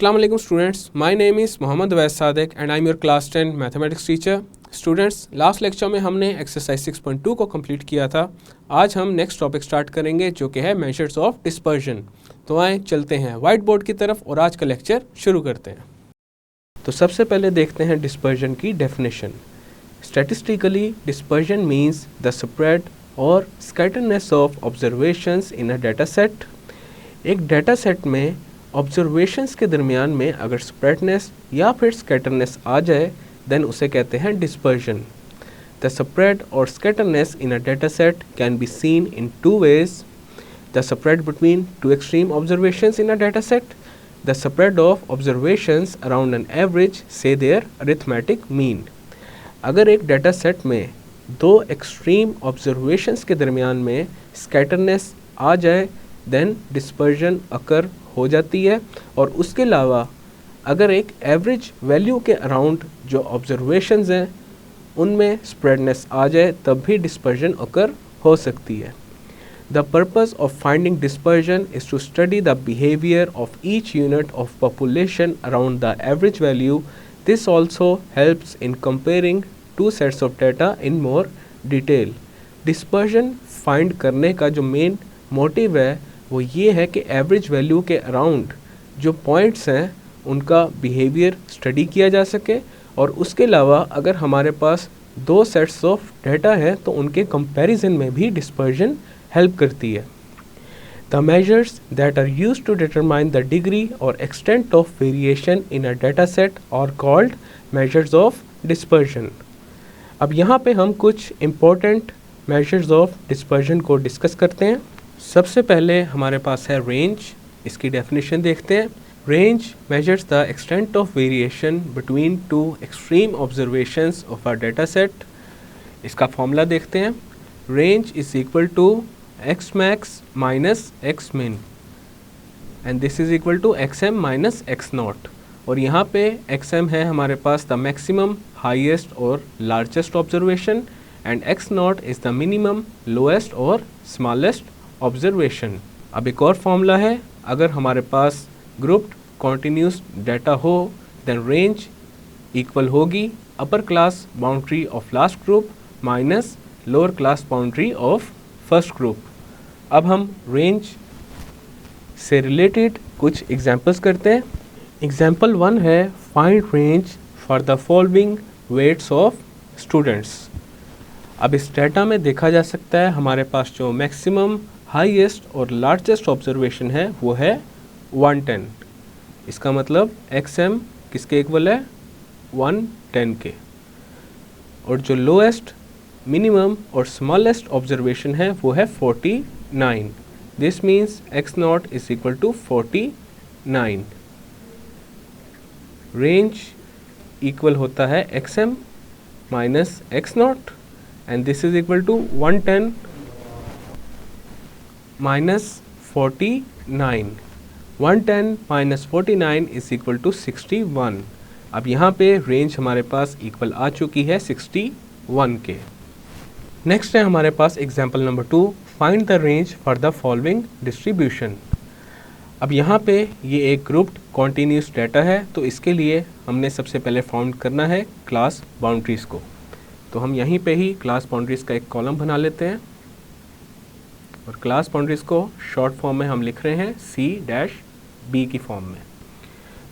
Assalamu alaikum students, my name is Mohammad Awais Sadiq and I am your class 10 mathematics teacher. Students, last lecture में हमने exercise 6.2 को complete किया था। आज हम नेक्स्ट टॉपिक स्टार्ट करेंगे जो कि है मेजर्स ऑफ डिस्पर्जन। तो आए चलते हैं वाइट बोर्ड की तरफ और आज का लेक्चर शुरू करते हैं। तो सबसे पहले देखते हैं डिस्पर्जन की definition. Statistically dispersion means the spread और scatterness of observations in a data set. एक डाटा सेट में ऑब्जर्वेशंस के दरमियान में अगर स्प्रेडनेस या फिर स्कैटरनेस आ जाए देन उसे कहते हैं डिस्पर्जन। द स्प्रेड और scatterness in a data set can be seen in two ways. The spread between two extreme observations in a data set, the spread of observations around an average से their arithmetic mean. अगर एक data set में दो extreme observations के दरमियान में स्कैटरनेस आ जाए then dispersion अकर हो जाती है, और उसके अलावा अगर एक एवरेज वैल्यू के अराउंड जो ऑब्जर्वेशंस हैं उनमें स्प्रेडनेस आ जाए तब भी डिस्पर्जन अकर हो सकती है। The purpose of finding dispersion is to study the behaviour of each unit of population around the average value. This also helps in comparing two sets of data in more detail. Dispersion find करने का जो main motive है वो ये है कि average value के around जो पॉइंट्स हैं उनका बिहेवियर स्टडी किया जा सके, और उसके अलावा अगर हमारे पास दो सेट्स ऑफ डाटा है तो उनके कंपैरिजन में भी डिस्पर्जन हेल्प करती है। The measures that are used to determine the degree और extent of variation in a data set are called measures of dispersion. अब यहाँ पे हम कुछ इम्पोर्टेंट मेजर्स ऑफ डिस्पर्जन को डिस्कस करते हैं। सबसे पहले हमारे पास है रेंज। इसकी डेफिनेशन देखते हैं। Range measures the extent of variation between two extreme observations of a data set. इसका फॉर्मूला देखते हैं। Range is equal to X max minus X min and this is equal to X M minus x naught. और यहाँ पे X M है हमारे पास the maximum highest और largest observation and X naught is the minimum lowest और smallest observation. अब एक और फॉर्मूला है, अगर हमारे पास ग्रुप्ड कॉन्टिन्यूस डाटा हो देन रेंज इक्वल होगी upper class boundary of last group minus lower class boundary of first group. अब हम रेंज से रिलेटेड कुछ एग्जांपल्स करते हैं। एग्जांपल 1 है find range for the following weights of students. अब इस डाटा में देखा जा सकता है हमारे पास जो मैक्सिमम हाईएस्ट और लार्जेस्ट ऑब्जर्वेशन है वो है 110। इसका मतलब एक्स एम किसके इक्वल है 110 के, और जो लोएस्ट मिनिमम और स्मॉलेस्ट ऑब्जर्वेशन है वो है 49। This means x naught is equal to 49। Range equal होता है x M minus x naught and this is equal to 110 minus 49। 110 minus 49 is equal to 61। अब यहाँ पे रेंज हमारे पास इक्वल आ चुकी है 61 के। नेक्स्ट है हमारे पास example number 2, find the range for the following distribution. अब यहाँ पे ये एक ग्रुप्ड कॉन्टीन्यूस डाटा है, तो इसके लिए हमने सबसे पहले फाउंड करना है क्लास बाउंड्रीज़ को। तो हम यहीं पे ही क्लास बाउंड्रीज़ का एक कॉलम बना लेते हैं, और क्लास बाउंड्रीज़ को शॉर्ट फॉर्म में हम लिख रहे हैं C-B की फॉर्म में।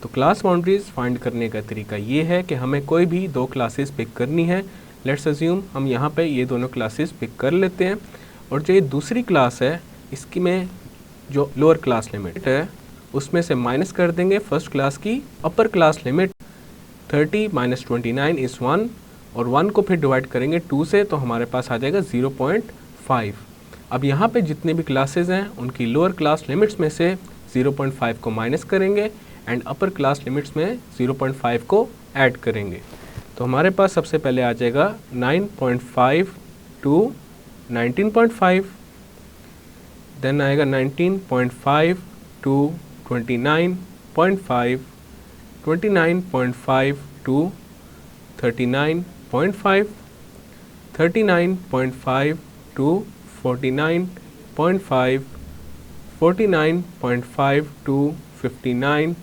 तो क्लास बाउंड्रीज़ फाइंड करने का तरीका ये है कि हमें कोई भी दो क्लासेस पिक करनी है। लेट्स अज्यूम हम यहाँ पे ये दोनों क्लासेस पिक कर लेते हैं, और जो ये दूसरी क्लास है इसकी में जो लोअर क्लास लिमिट है उसमें से माइनस कर देंगे फर्स्ट क्लास की upper class limit. 30 minus 29 is 1, और 1 को फिर डिवाइड करेंगे 2 से तो हमारे पास आ जाएगा 0.5। अब यहाँ पे जितने भी क्लासेस हैं उनकी लोअर क्लास लिमिट्स में से 0.5 को माइनस करेंगे एंड अपर क्लास लिमिट्स में 0.5 को ऐड करेंगे। तो हमारे पास सबसे पहले आ जाएगा 9.5 टू 19.5, देन आएगा 19.5 to 29.5, 29.5 to 39.5, 39.5 to 49.5, 49.5 to 59.5,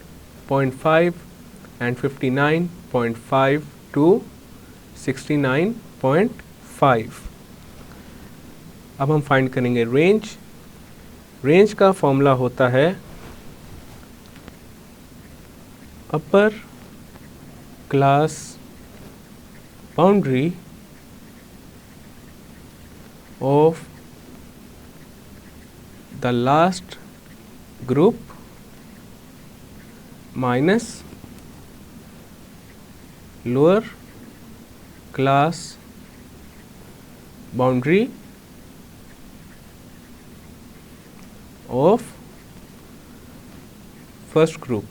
69.5 and 59.5 to 69.5. अब हम फाइंड करेंगे रेंज। रेंज का फॉर्मूला होता है upper class boundary of the last group minus lower class boundary of first group.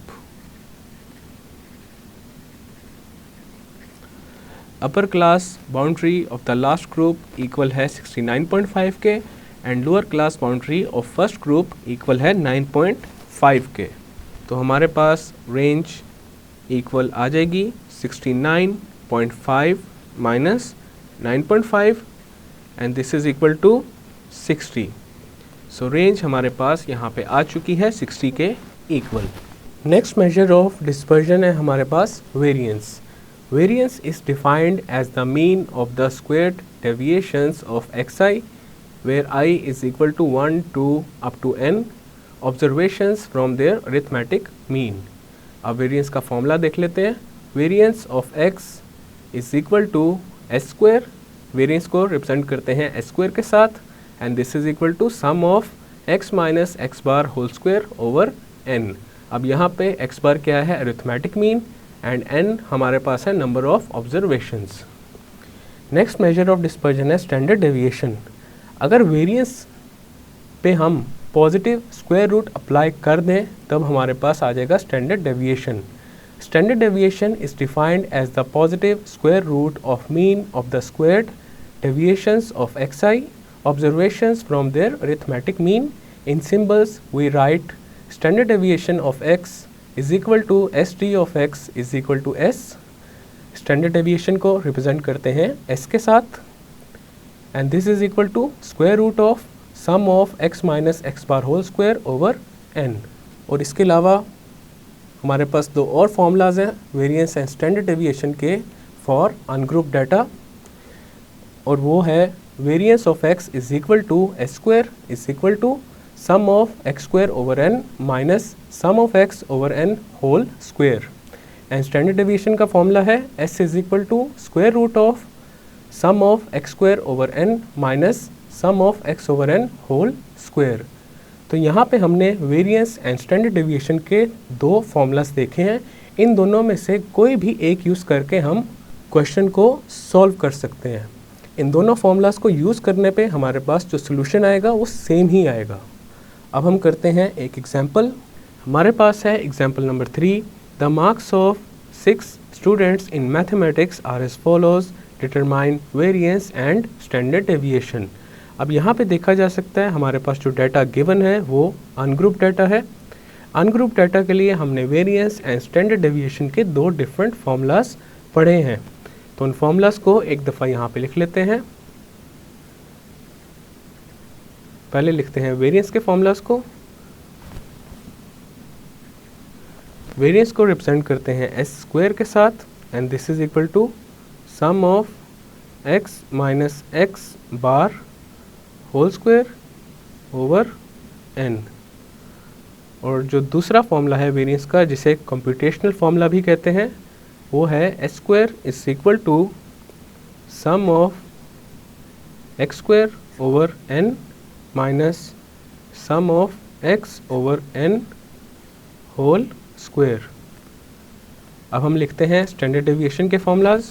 Upper class boundary of the last group equal है 69.5 के and lower class boundary of first group equal है 9.5 के। तो हमारे पास range equal आ जाएगी 69.5 minus 9.5 and this is equal to 60। So range हमारे पास यहाँ पे आ चुकी है 60 के equal. Next measure of dispersion है हमारे पास variance. Variance is defined as the mean of the squared deviations of xi where I is equal to 1 to up to n observations from their arithmetic mean। अब variance का formula देख लेते हैं। Variance of x is equal to s square. Variance को represent करते हैं s square के साथ and this is equal to sum of x minus x bar whole square over n। अब यहाँ पे x बार क्या है, अरिथमेटिक मीन, एंड n हमारे पास है number of observations. Next measure of dispersion है स्टैंडर्ड डेविएशन। अगर वेरिएंस पे हम पॉजिटिव स्क्वायर रूट अप्लाई कर दें तब हमारे पास आ जाएगा standard deviation. Standard deviation is defined as the positive square root of mean of the squared deviations of xi observations from their arithmetic mean। In symbols we write standard deviation of x is equal to st of x is equal to s। Standard deviation को represent करते हैं s के साथ and this is equal to square root of sum of x minus x bar whole square over n। और इसके अलावा हमारे पास दो और फॉर्मूलाज हैं वेरिएंस एंड स्टैंडर्ड डेविएशन के फॉर अनग्रुप डाटा, और वो है variance of x is equal to s square is equal to sum of x square over n minus sum of x over n whole square. And standard deviation का formula है s is equal to square root of sum of x square over n minus sum of x over n whole square. तो यहाँ पे हमने variance and standard deviation के दो formulas देखे हैं। इन दोनों में से कोई भी एक यूज़ करके हम क्वेश्चन को सॉल्व कर सकते हैं। इन दोनों फॉर्मूलास को यूज़ करने पे हमारे पास जो सोल्यूशन आएगा वो सेम ही आएगा। अब हम करते हैं एक एग्जाम्पल। हमारे पास है example number 3। The marks of 6 students in mathematics are as follows, determine variance and standard deviation. अब यहाँ पे देखा जा सकता है हमारे पास जो डाटा गिवन है वो अनग्रुप डाटा है। अनग्रुप डाटा के लिए हमने वेरिएंस एंड स्टैंडर्ड डेविएशन के दो डिफरेंट फॉर्मूलास पढ़े हैं। तो उन फॉर्मूलास को एक दफ़ा यहाँ पे लिख लेते हैं। पहले लिखते हैं वेरिएंस के फॉर्मूलास को। वेरिएंस को रिप्रेजेंट करते हैं एस स्क्वायर के साथ and this is equal to sum of x minus x bar whole square over n। और जो दूसरा फॉर्मूला है वेरिएंस का, जिसे कंप्यूटेशनल फॉर्मूला भी कहते हैं, वो है s square is equal to sum of x square over n minus sum of x over n whole square. अब हम लिखते हैं स्टैंडर्ड डेविएशन के फॉर्मूलाज।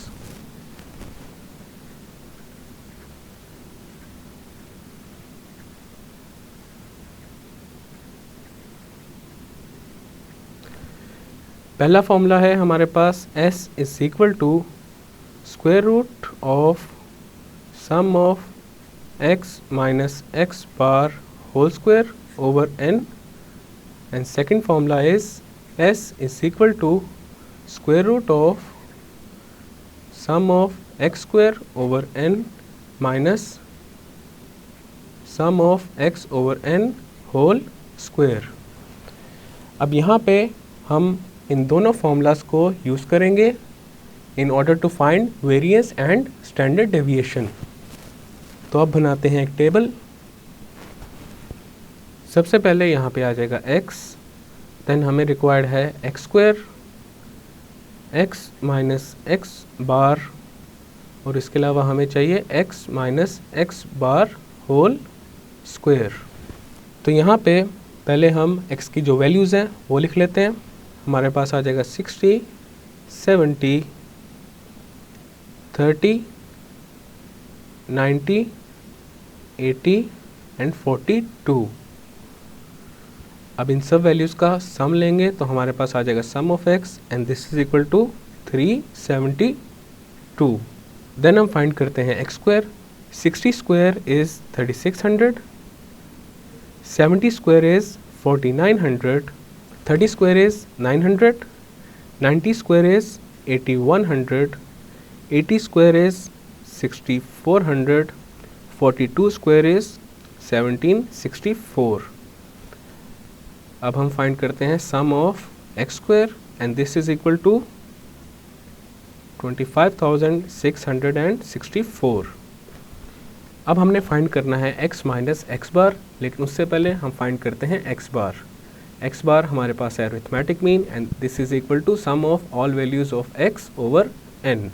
पहला फॉर्मूला है हमारे पास s is equal to square root of sum of x minus x bar whole square over n and second formula is s is equal to square root of sum of x square over n minus sum of x over n whole square. अब यहाँ पे हम इन दोनों formulas को use करेंगे in order to find variance and standard deviation. तो अब बनाते हैं एक टेबल। सबसे पहले यहाँ पे आ जाएगा x, देन हमें रिक्वायर्ड है X square, X minus x bar, और इसके अलावा हमें चाहिए x minus x bar whole square. तो यहाँ पे पहले हम x की जो वैल्यूज़ हैं वो लिख लेते हैं। हमारे पास आ जाएगा 60, 70, 30, 90, 80 एंड 42। अब इन सब वैल्यूज़ का सम लेंगे तो हमारे पास आ जाएगा sum of x and this is equal to 372। Then हम फाइंड करते हैं x square. 60 square is 3600, 70 square is 4900, 30 square is 900, 90 square is 8100, 80 square is 6400, 42 square is 1764। अब हम फाइंड करते हैं sum of x square and this is equal to 25,664। अब हमने find करना है x माइनस एक्स बार, लेकिन उससे पहले हम फाइंड करते हैं x बार। x बार हमारे पास है arithmetic mean and this is equal to sum of all values of x over n।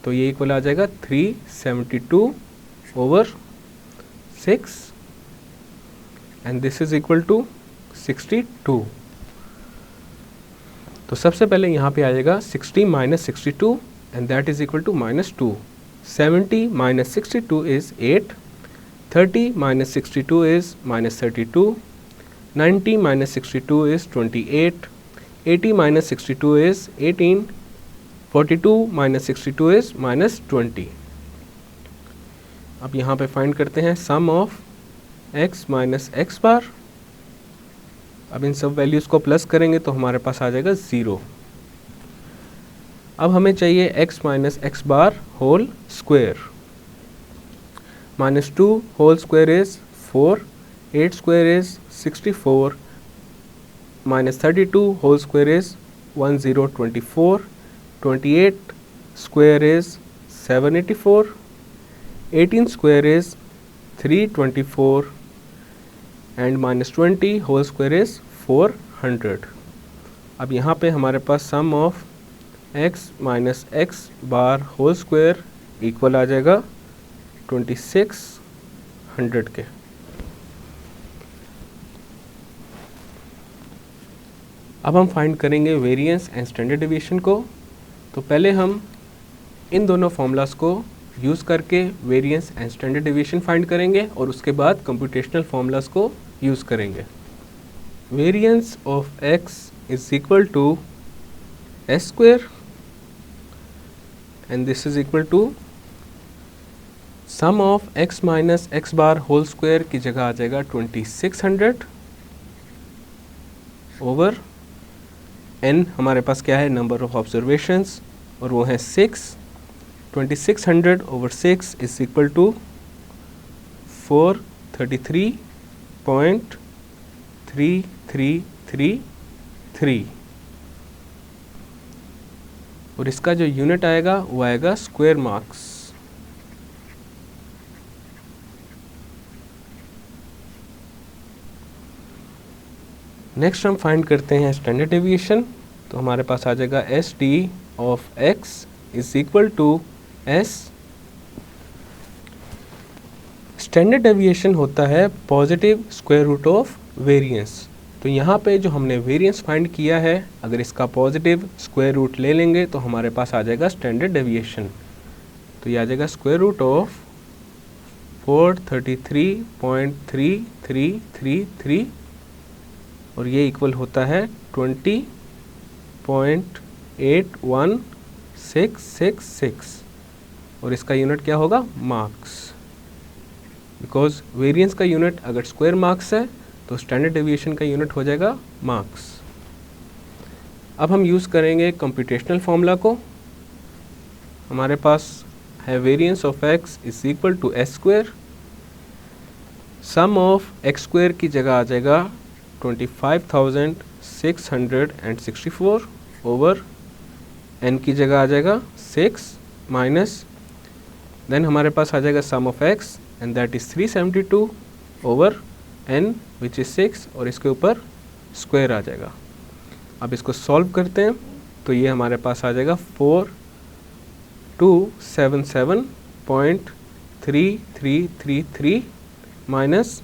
तो ये इक्वल आ जाएगा 372 over 6 and this is equal to 62। तो सबसे पहले यहाँ पे आ जाएगा 60 minus 62 and that is equal to -2। 70 minus 62 is 8, 30 minus 62 is -32, 90 minus 62 is 28, 80 minus 62 is 18, 42 minus 62 is -20। अब यहाँ पे फाइंड करते हैं sum of x minus x बार। अब इन सब वैल्यूज़ को प्लस करेंगे तो हमारे पास आ जाएगा 0। अब हमें चाहिए x minus x bar whole square. -2 whole square is 4, 8 square is 64, -32 whole square is 1024, 28 square is 784, 18 square is 324 and -20 whole square is 400। अब यहाँ पे हमारे पास sum of x minus x bar whole square equal आ जाएगा 2600 के। अब हम फाइंड करेंगे वेरिएंस एंड स्टैंडर्ड डेविएशन को। तो पहले हम इन दोनों फॉर्मूलाज को यूज़ करके variance and standard deviation find करेंगे और उसके बाद कंप्यूटेशनल फॉर्मूलाज को यूज़ करेंगे। Variance of x is equal to s square and this is equal to sum of x minus x bar whole square की जगह आ जाएगा 2600 ओवर n हमारे पास क्या है, नंबर ऑफ ऑब्जर्वेशंस, और वो है 6। 2600 ओवर 6 इज इक्वल टू 433.3333 और इसका जो यूनिट आएगा वो आएगा स्क्वायर मार्क्स। नेक्स्ट हम फाइंड करते हैं स्टैंडर्ड डेविएशन। तो हमारे पास आ जाएगा S D of x is equal to s. Standard deviation होता है positive square root of variance. तो यहाँ पे जो हमने वेरिएंस फाइंड किया है, अगर इसका पॉजिटिव स्क्वायर रूट ले लेंगे तो हमारे पास आ जाएगा स्टैंडर्ड डेविएशन। तो ये आ जाएगा स्क्वायर रूट ऑफ 433.3333 और ये इक्वल होता है 20.81666 और इसका यूनिट क्या होगा, मार्क्स। बिकॉज वेरिएंस का यूनिट अगर स्क्वायर मार्क्स है तो स्टैंडर्ड डेविएशन का यूनिट हो जाएगा मार्क्स। अब हम यूज़ करेंगे कंप्यूटेशनल फॉर्मूला को। हमारे पास है variance of x is equal to s square. Sum of x square की जगह आ जाएगा 25,664 ओवर n की जगह आ जाएगा 6 माइनस, देन हमारे पास आ जाएगा sum of x and that is 372 over n which is 6 और इसके ऊपर स्क्वायर आ जाएगा। अब इसको सॉल्व करते हैं तो ये हमारे पास आ जाएगा 4277.3333 माइनस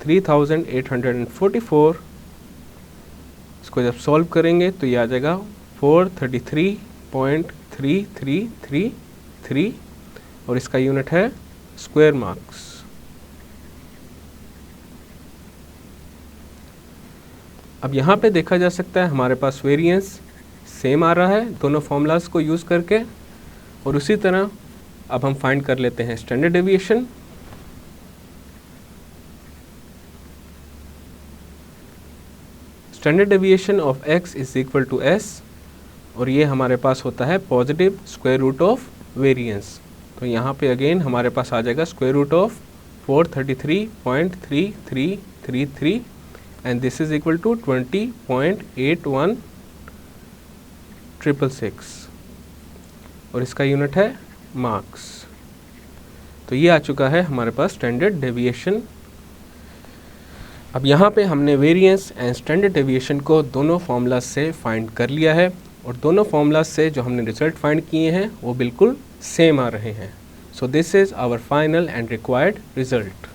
3844। इसको जब सॉल्व करेंगे तो ये आ जाएगा 433.3333 और इसका यूनिट है स्क्वायर मार्क्स। अब यहाँ पे देखा जा सकता है हमारे पास वेरिएंस सेम आ रहा है दोनों फॉर्मूलाज को यूज़ करके, और उसी तरह अब हम फाइंड कर लेते हैं standard deviation. Standard deviation of x is equal to s और ये हमारे पास होता है positive square root of variance. तो यहाँ पे अगेन हमारे पास आ जाएगा square root of 433.3333 and this is equal to 20.81666 और इसका यूनिट है मार्क्स। तो ये आ चुका है हमारे पास स्टैंडर्ड डेविएशन। अब यहाँ पे हमने वेरिएंस एंड स्टैंडर्ड डेविएशन को दोनों फॉर्मूला से फाइंड कर लिया है और दोनों फॉर्मूला से जो हमने रिजल्ट फाइंड किए हैं वो बिल्कुल सेम आ रहे हैं। So this is our final and required result.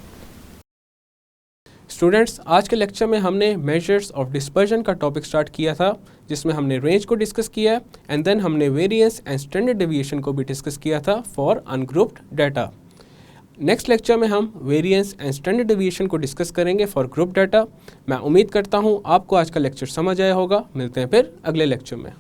Students, आज के लेक्चर में हमने मेजर्स ऑफ डिस्पर्जन का टॉपिक स्टार्ट किया था, जिसमें हमने रेंज को डिस्कस किया एंड देन हमने वेरिएंस एंड स्टैंडर्ड डेविएशन को भी डिस्कस किया था for ungrouped data. Next lecture में हम वेरिएंस एंड स्टैंडर्ड डेविएशन को डिस्कस करेंगे फॉर ग्रुप डाटा। मैं उम्मीद करता हूँ आपको आज का लेक्चर समझ आया होगा। मिलते हैं फिर अगले लेक्चर में।